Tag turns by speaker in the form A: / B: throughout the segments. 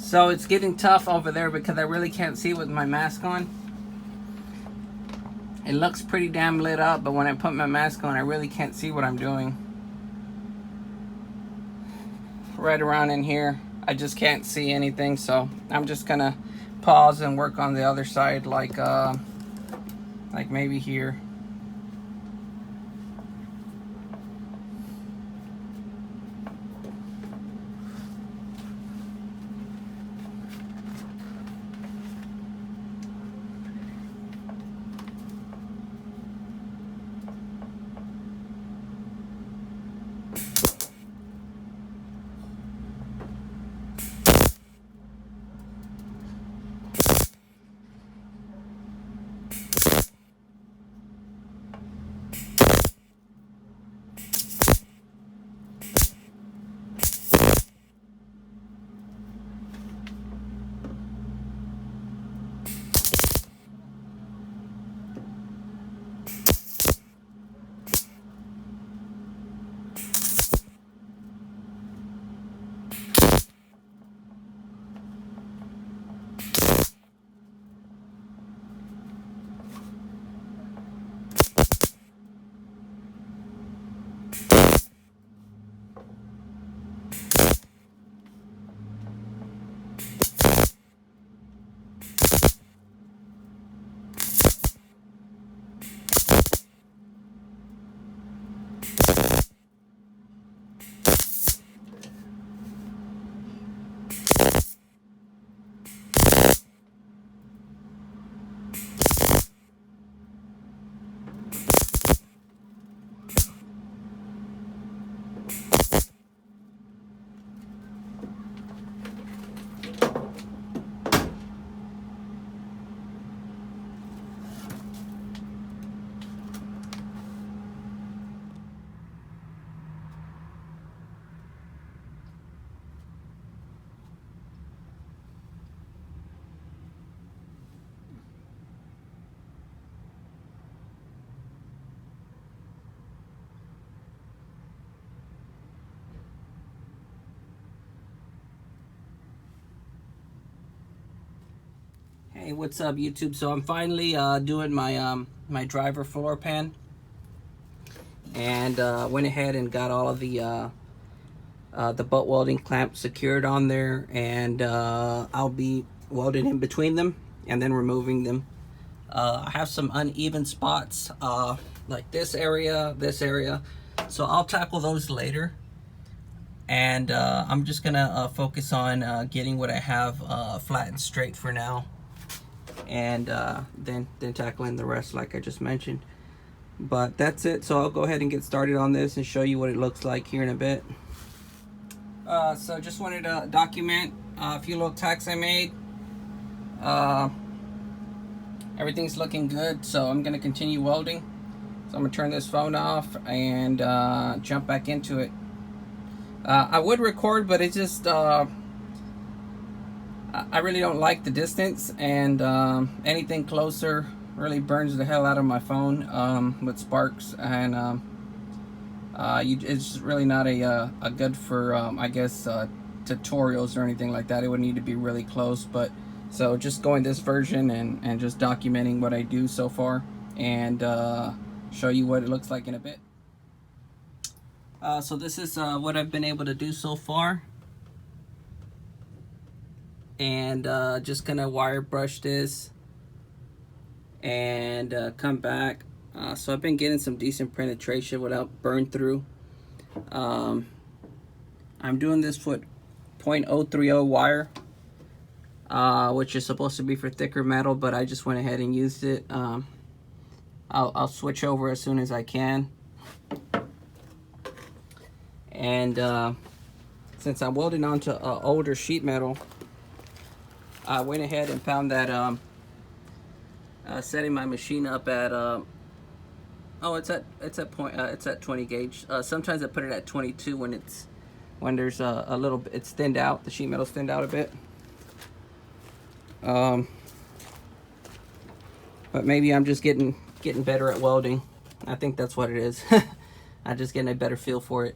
A: So it's getting tough over there because I really can't see with my mask on. It looks pretty damn lit up, but when I put my mask on, I really can't see what I'm doing. Right around in here, I just can't see anything, so I'm just gonna pause and work on the other side, like maybe here. Hey, what's up, YouTube? So I'm finally doing my my driver floor pan, and went ahead and got all of the butt welding clamps secured on there, and I'll be welding in between them and then removing them. I have some uneven spots, like this area, so I'll tackle those later. And I'm just gonna focus on getting what I have flat and straight for now, and then tackling the rest like I just mentioned. But that's it, so I'll go ahead and get started on this and show you what it looks like here in a bit. So just wanted to document a few little tacks I made. Everything's looking good, so I'm gonna continue welding. So I'm gonna turn this phone off and jump back into it. I would record, but it just I really don't like the distance, and anything closer really burns the hell out of my phone with sparks, and it's really not a good for I guess tutorials or anything like that. It would need to be really close, but so just going this version and just documenting what I do so far, and show you what it looks like in a bit. So this is what I've been able to do so far, and just gonna wire brush this and come back. So I've been getting some decent penetration without burn through. I'm doing this with 0.030 wire, which is supposed to be for thicker metal, but I just went ahead and used it. I'll switch over as soon as I can. And since I'm welding onto older sheet metal, I went ahead and found that setting my machine up at it's at 20 gauge. Sometimes I put it at 22 when there's a little bit, it's thinned out, the sheet metal's thinned out a bit. But maybe I'm just getting better at welding. I think that's what it is. I'm just getting a better feel for it.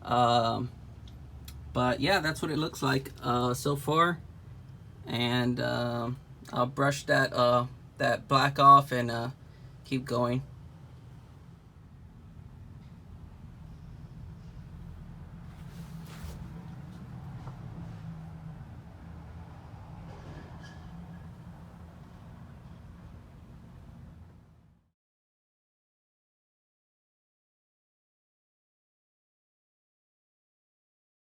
A: But yeah, that's what it looks like so far. and I'll brush that that black off and keep going.